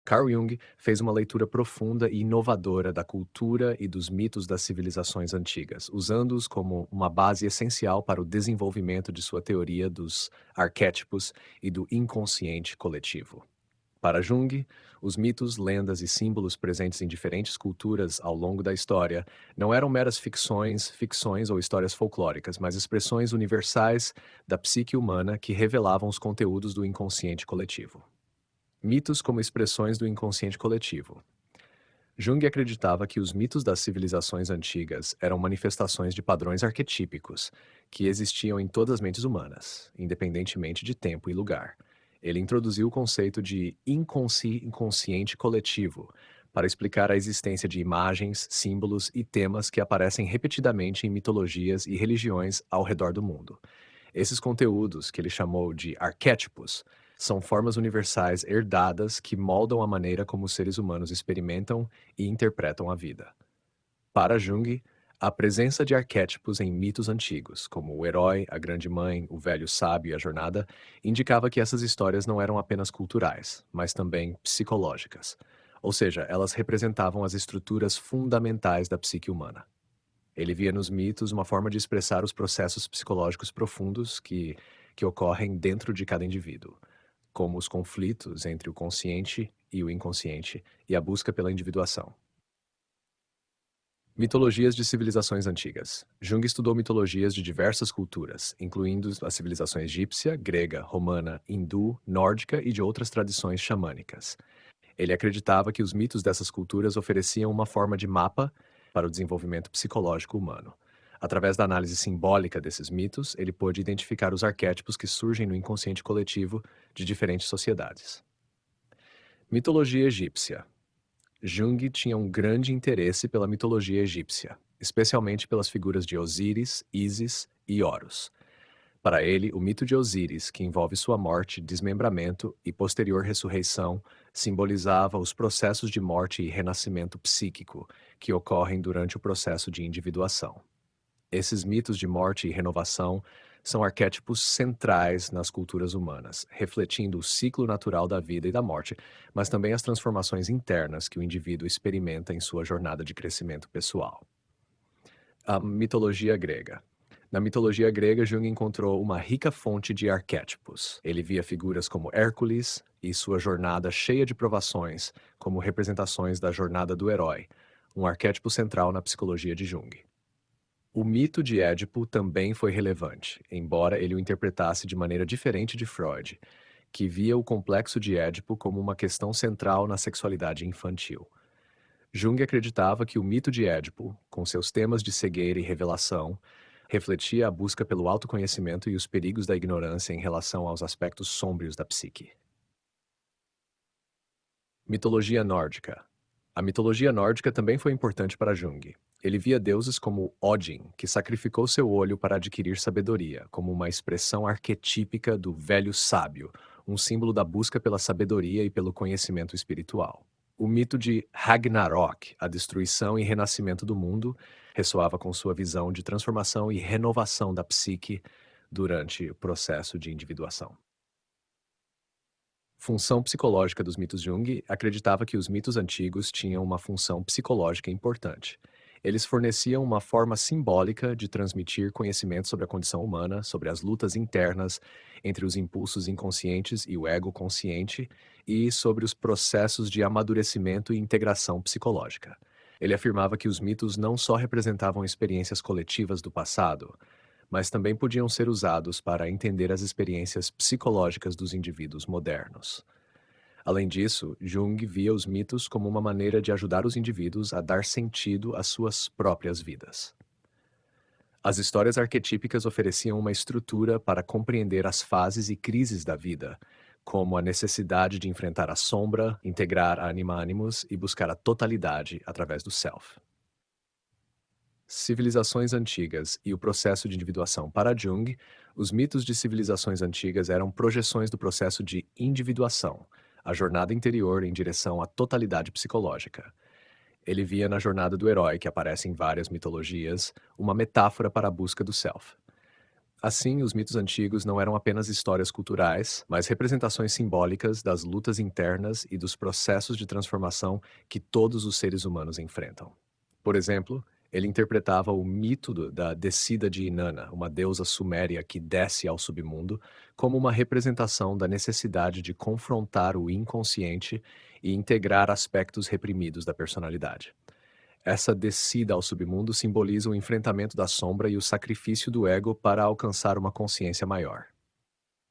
[SPEAKER 1] Carl Jung fez uma leitura profunda e inovadora da cultura e dos mitos das civilizações antigas, usando-os como uma base essencial para o desenvolvimento de sua teoria dos arquétipos e do inconsciente coletivo. Para Jung, os mitos, lendas e símbolos presentes em diferentes culturas ao longo da história não eram meras ficções ou histórias folclóricas, mas expressões universais da psique humana que revelavam os conteúdos do inconsciente coletivo. Mitos como expressões do inconsciente coletivo. Jung acreditava que os mitos das civilizações antigas eram manifestações de padrões arquetípicos que existiam em todas as mentes humanas, independentemente de tempo e lugar. Ele introduziu o conceito de inconsciente coletivo para explicar a existência de imagens, símbolos e temas que aparecem repetidamente em mitologias e religiões ao redor do mundo. Esses conteúdos, que ele chamou de arquétipos, são formas universais herdadas que moldam a maneira como os seres humanos experimentam e interpretam a vida. Para Jung, a presença de arquétipos em mitos antigos, como o herói, a grande mãe, o velho sábio e a jornada, indicava que essas histórias não eram apenas culturais, mas também psicológicas. Ou seja, elas representavam as estruturas fundamentais da psique humana. Ele via nos mitos uma forma de expressar os processos psicológicos profundos que ocorrem dentro de cada indivíduo, como os conflitos entre o consciente e o inconsciente e a busca pela individuação. Mitologias de civilizações antigas. Jung estudou mitologias de diversas culturas, incluindo as civilizações egípcia, grega, romana, hindu, nórdica e de outras tradições xamânicas. Ele acreditava que os mitos dessas culturas ofereciam uma forma de mapa para o desenvolvimento psicológico humano. Através da análise simbólica desses mitos, ele pôde identificar os arquétipos que surgem no inconsciente coletivo de diferentes sociedades. Mitologia egípcia. Jung tinha um grande interesse pela mitologia egípcia, especialmente pelas figuras de Osíris, Ísis e Horus. Para ele, o mito de Osíris, que envolve sua morte, desmembramento e posterior ressurreição, simbolizava os processos de morte e renascimento psíquico que ocorrem durante o processo de individuação. Esses mitos de morte e renovação são arquétipos centrais nas culturas humanas, refletindo o ciclo natural da vida e da morte, mas também as transformações internas que o indivíduo experimenta em sua jornada de crescimento pessoal. A mitologia grega. Na mitologia grega, Jung encontrou uma rica fonte de arquétipos. Ele via figuras como Hércules e sua jornada cheia de provações, como representações da jornada do herói, um arquétipo central na psicologia de Jung. O mito de Édipo também foi relevante, embora ele o interpretasse de maneira diferente de Freud, que via o complexo de Édipo como uma questão central na sexualidade infantil. Jung acreditava que o mito de Édipo, com seus temas de cegueira e revelação, refletia a busca pelo autoconhecimento e os perigos da ignorância em relação aos aspectos sômbrios da psique. Mitologia nórdica. A mitologia nórdica também foi importante para Jung. Ele via deuses como Odin, que sacrificou seu olho para adquirir sabedoria, como uma expressão arquetípica do velho sábio, um símbolo da busca pela sabedoria e pelo conhecimento espiritual. O mito de Ragnarok, a destruição e renascimento do mundo, ressoava com sua visão de transformação e renovação da psique durante o processo de individuação. Função psicológica dos mitos Jung acreditava que os mitos antigos tinham uma função psicológica importante. Eles forneciam uma forma simbólica de transmitir conhecimento sobre a condição humana, sobre as lutas internas entre os impulsos inconscientes e o ego consciente, e sobre os processos de amadurecimento e integração psicológica. Ele afirmava que os mitos não só representavam experiências coletivas do passado, mas também podiam ser usados para entender as experiências psicológicas dos indivíduos modernos. Além disso, Jung via os mitos como uma maneira de ajudar os indivíduos a dar sentido às suas próprias vidas. As histórias arquetípicas ofereciam uma estrutura para compreender as fases e crises da vida, como a necessidade de enfrentar a sombra, integrar a anima animus e buscar a totalidade através do self. Civilizações antigas e o processo de individuação. Para Jung, os mitos de civilizações antigas eram projeções do processo de individuação, a jornada interior em direção à totalidade psicológica. Ele via na jornada do herói, que aparece em várias mitologias, uma metáfora para a busca do self. Assim, os mitos antigos não eram apenas histórias culturais, mas representações simbólicas das lutas internas e dos processos de transformação que todos os seres humanos enfrentam. Por exemplo, ele interpretava o mito da descida de Inanna, uma deusa suméria que desce ao submundo, como uma representação da necessidade de confrontar o inconsciente e integrar aspectos reprimidos da personalidade. Essa descida ao submundo simboliza o enfrentamento da sombra e o sacrifício do ego para alcançar uma consciência maior.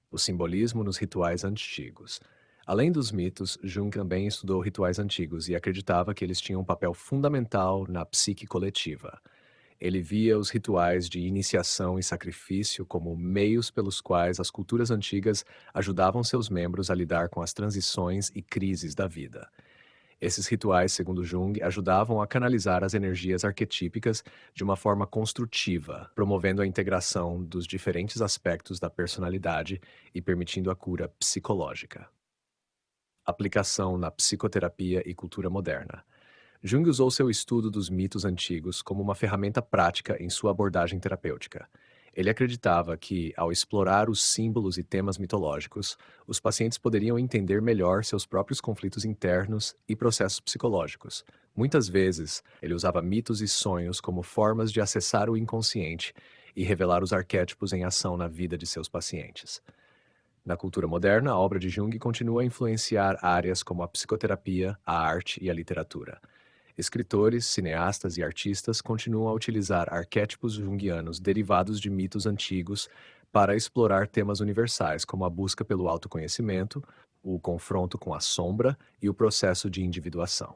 [SPEAKER 1] O simbolismo nos rituais antigos. Além dos mitos, Jung também estudou rituais antigos e acreditava que eles tinham um papel fundamental na psique coletiva. Ele via os rituais de iniciação e sacrifício como meios pelos quais as culturas antigas ajudavam seus membros a lidar com as transições e crises da vida. Esses rituais, segundo Jung, ajudavam a canalizar as energias arquetípicas de uma forma construtiva, promovendo a integração dos diferentes aspectos da personalidade e permitindo a cura psicológica. Aplicação na psicoterapia e cultura moderna. Jung usou seu estudo dos mitos antigos como uma ferramenta prática em sua abordagem terapêutica. Ele acreditava que, ao explorar os símbolos e temas mitológicos, os pacientes poderiam entender melhor seus próprios conflitos internos e processos psicológicos. Muitas vezes, ele usava mitos e sonhos como formas de acessar o inconsciente e revelar os arquétipos em ação na vida de seus pacientes. Na cultura moderna, a obra de Jung continua a influenciar áreas como a psicoterapia, a arte e a literatura. Escritores, cineastas e artistas continuam a utilizar arquétipos junguianos derivados de mitos antigos para explorar temas universais, como a busca pelo autoconhecimento, o confronto com a sombra e o processo de individuação.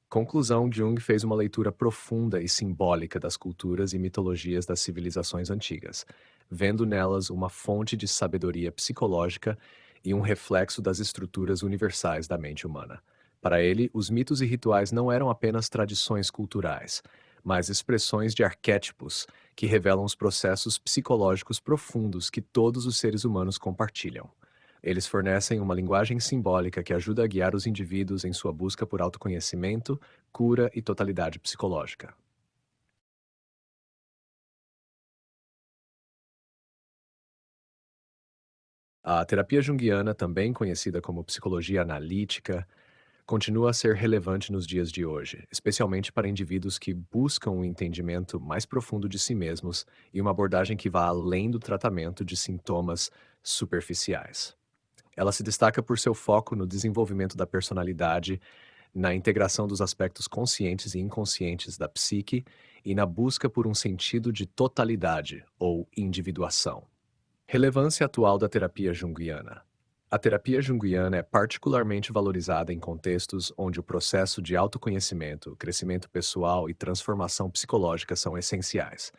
[SPEAKER 1] Conclusão, Jung fez uma leitura profunda e simbólica das culturas e mitologias das civilizações antigas, vendo nelas uma fonte de sabedoria psicológica e um reflexo das estruturas universais da mente humana. Para ele, os mitos e rituais não eram apenas tradições culturais, mas expressões de arquétipos que revelam os processos psicológicos profundos que todos os seres humanos compartilham. Eles fornecem uma linguagem simbólica que ajuda a guiar os indivíduos em sua busca por autoconhecimento, cura e totalidade psicológica. A terapia junguiana, também conhecida como psicologia analítica, continua a ser relevante nos dias de hoje, especialmente para indivíduos que buscam um entendimento mais profundo de si mesmos e uma abordagem que vá além do tratamento de sintomas superficiais. Ela se destaca por seu foco no desenvolvimento da personalidade, na integração dos aspectos conscientes e inconscientes da psique e na busca por um sentido de totalidade ou individuação. Relevância atual da terapia junguiana. A terapia junguiana é particularmente valorizada em contextos onde o processo de autoconhecimento, crescimento pessoal e transformação psicológica são essenciais.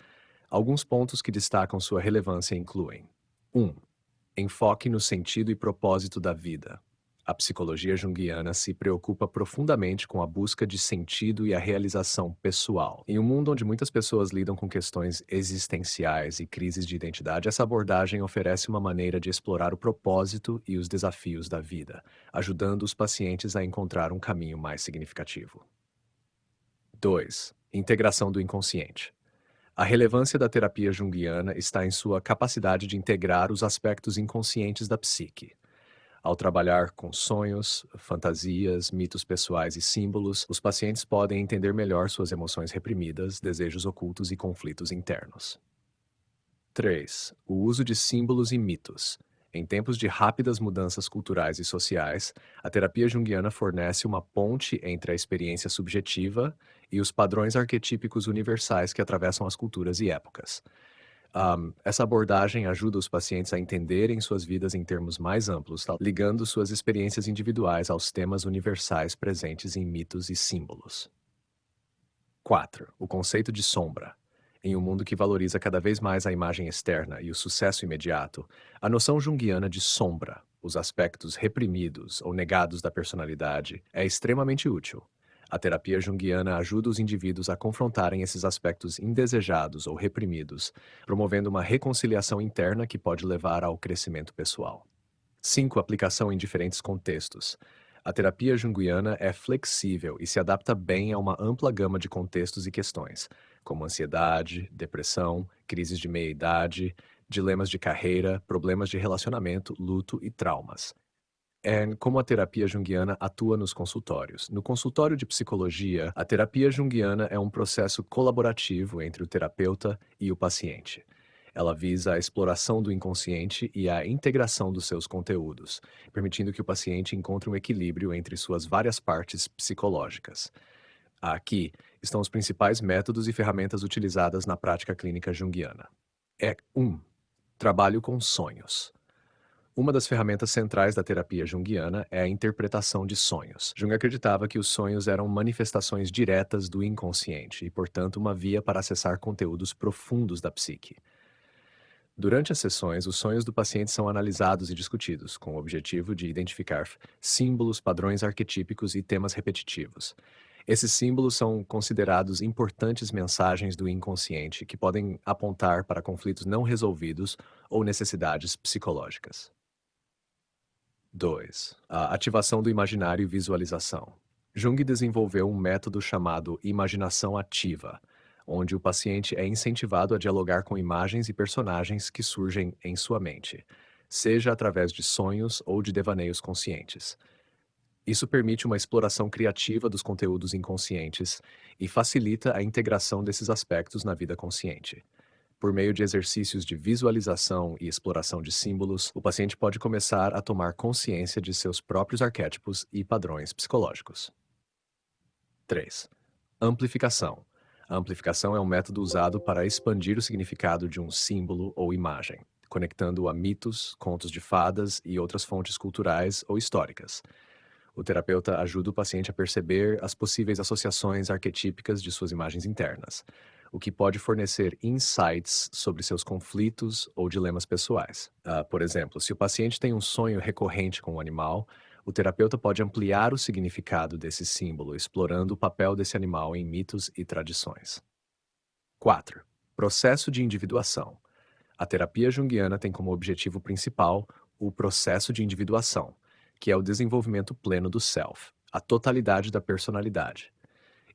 [SPEAKER 1] Alguns pontos que destacam sua relevância incluem: 1. Enfoque no sentido e propósito da vida. A psicologia junguiana se preocupa profundamente com a busca de sentido e a realização pessoal. Em um mundo onde muitas pessoas lidam com questões existenciais e crises de identidade, essa abordagem oferece uma maneira de explorar o propósito e os desafios da vida, ajudando os pacientes a encontrar um caminho mais significativo. 2. Integração do inconsciente. A relevância da terapia junguiana está em sua capacidade de integrar os aspectos inconscientes da psique. Ao trabalhar com sonhos, fantasias, mitos pessoais e símbolos, os pacientes podem entender melhor suas emoções reprimidas, desejos ocultos e conflitos internos. 3. O uso de símbolos e mitos. Em tempos de rápidas mudanças culturais e sociais, a terapia junguiana fornece uma ponte entre a experiência subjetiva e os padrões arquetípicos universais que atravessam as culturas e épocas. Essa abordagem ajuda os pacientes a entenderem suas vidas em termos mais amplos, ligando suas experiências individuais aos temas universais presentes em mitos e símbolos. 4. O conceito de sombra. Em um mundo que valoriza cada vez mais a imagem externa e o sucesso imediato, a noção junguiana de sombra, os aspectos reprimidos ou negados da personalidade, é extremamente útil. A terapia junguiana ajuda os indivíduos a confrontarem esses aspectos indesejados ou reprimidos, promovendo uma reconciliação interna que pode levar ao crescimento pessoal. 5. Aplicação em diferentes contextos. A terapia junguiana é flexível e se adapta bem a uma ampla gama de contextos e questões, como ansiedade, depressão, crises de meia-idade, dilemas de carreira, problemas de relacionamento, luto e traumas. Como a terapia junguiana atua nos consultórios. No consultório de psicologia, a terapia junguiana é um processo colaborativo entre o terapeuta e o paciente. Ela visa a exploração do inconsciente e a integração dos seus conteúdos, permitindo que o paciente encontre um equilíbrio entre suas várias partes psicológicas. Aqui estão os principais métodos e ferramentas utilizadas na prática clínica junguiana. 1. Trabalho com sonhos. Uma das ferramentas centrais da terapia junguiana é a interpretação de sonhos. Jung acreditava que os sonhos eram manifestações diretas do inconsciente e, portanto, uma via para acessar conteúdos profundos da psique. Durante as sessões, os sonhos do paciente são analisados e discutidos, com o objetivo de identificar símbolos, padrões arquetípicos e temas repetitivos. Esses símbolos são considerados importantes mensagens do inconsciente que podem apontar para conflitos não resolvidos ou necessidades psicológicas. 2. A ativação do imaginário e visualização. Jung desenvolveu um método chamado imaginação ativa, onde o paciente é incentivado a dialogar com imagens e personagens que surgem em sua mente, seja através de sonhos ou de devaneios conscientes. Isso permite uma exploração criativa dos conteúdos inconscientes e facilita a integração desses aspectos na vida consciente. Por meio de exercícios de visualização e exploração de símbolos, o paciente pode começar a tomar consciência de seus próprios arquétipos e padrões psicológicos. 3. Amplificação. A amplificação é um método usado para expandir o significado de um símbolo ou imagem, conectando-o a mitos, contos de fadas e outras fontes culturais ou históricas. O terapeuta ajuda o paciente a perceber as possíveis associações arquetípicas de suas imagens internas, o que pode fornecer insights sobre seus conflitos ou dilemas pessoais. Por exemplo, se o paciente tem um sonho recorrente com um animal, o terapeuta pode ampliar o significado desse símbolo, explorando o papel desse animal em mitos e tradições. 4. Processo de individuação. A terapia junguiana tem como objetivo principal o processo de individuação, que é o desenvolvimento pleno do self, a totalidade da personalidade.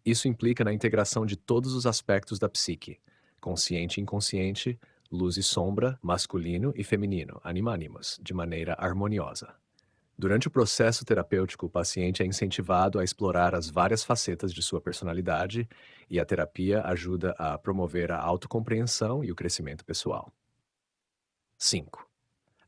[SPEAKER 1] Isso implica na integração de todos os aspectos da psique, consciente e inconsciente, luz e sombra, masculino e feminino, anima-animus, de maneira harmoniosa. Durante o processo terapêutico, o paciente é incentivado a explorar as várias facetas de sua personalidade e a terapia ajuda a promover a autocompreensão e o crescimento pessoal. 5.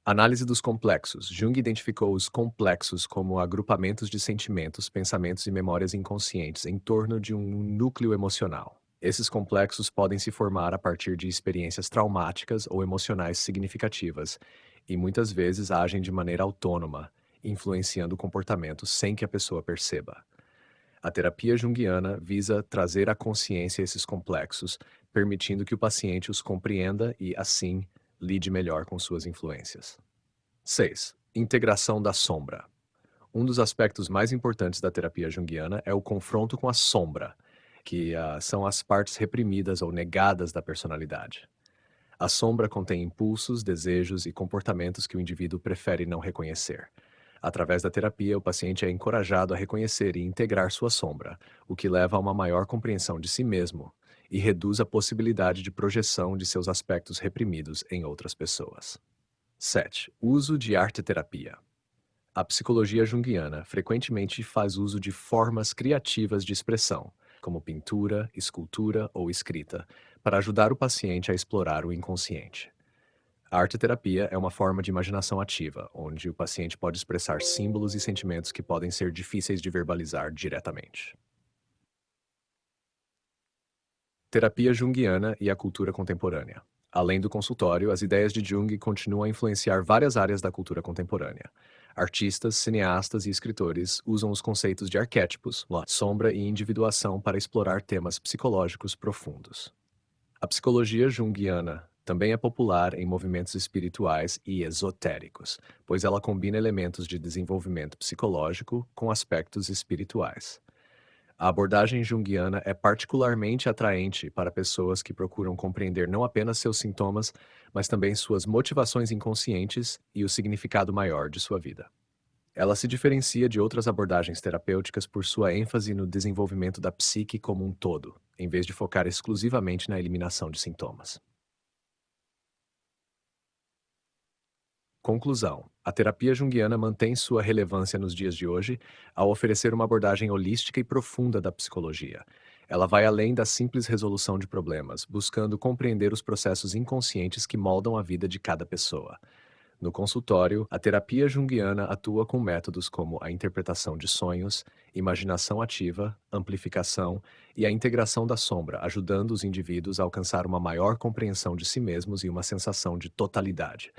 [SPEAKER 1] Análise dos complexos. Jung identificou os complexos como agrupamentos de sentimentos, pensamentos e memórias inconscientes em torno de um núcleo emocional. Esses complexos podem se formar a partir de experiências traumáticas ou emocionais significativas e muitas vezes agem de maneira autônoma, influenciando o comportamento sem que a pessoa perceba. A terapia junguiana visa trazer à consciência esses complexos, permitindo que o paciente os compreenda e, assim, lide melhor com suas influências. 6. Integração da sombra. Um dos aspectos mais importantes da terapia junguiana é o confronto com a sombra, que são as partes reprimidas ou negadas da personalidade. A sombra contém impulsos, desejos e comportamentos que o indivíduo prefere não reconhecer. Através da terapia, o paciente é encorajado a reconhecer e integrar sua sombra, o que leva a uma maior compreensão de si mesmo e reduz a possibilidade de projeção de seus aspectos reprimidos em outras pessoas. 7. Uso de arte-terapia. A psicologia junguiana frequentemente faz uso de formas criativas de expressão, como pintura, escultura ou escrita, para ajudar o paciente a explorar o inconsciente. A arte-terapia é uma forma de imaginação ativa, onde o paciente pode expressar símbolos e sentimentos que podem ser difíceis de verbalizar diretamente. Terapia junguiana e a cultura contemporânea. Além do consultório, as ideias de Jung continuam a influenciar várias áreas da cultura contemporânea. Artistas, cineastas e escritores usam os conceitos de arquétipos, sombra e individuação para explorar temas psicológicos profundos. A psicologia junguiana também é popular em movimentos espirituais e esotéricos, pois ela combina elementos de desenvolvimento psicológico com aspectos espirituais. A abordagem junguiana é particularmente atraente para pessoas que procuram compreender não apenas seus sintomas, mas também suas motivações inconscientes e o significado maior de sua vida. Ela se diferencia de outras abordagens terapêuticas por sua ênfase no desenvolvimento da psique como um todo, em vez de focar exclusivamente na eliminação de sintomas. Conclusão: a terapia junguiana mantém sua relevância nos dias de hoje ao oferecer uma abordagem holística e profunda da psicologia. Ela vai além da simples resolução de problemas, buscando compreender os processos inconscientes que moldam a vida de cada pessoa. No consultório, a terapia junguiana atua com métodos como a interpretação de sonhos, imaginação ativa, amplificação e a integração da sombra, ajudando os indivíduos a alcançar uma maior compreensão de si mesmos e uma sensação de totalidade.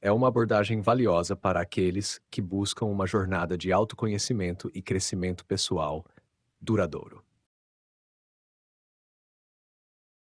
[SPEAKER 1] É uma abordagem valiosa para aqueles que buscam uma jornada de autoconhecimento e crescimento pessoal duradouro.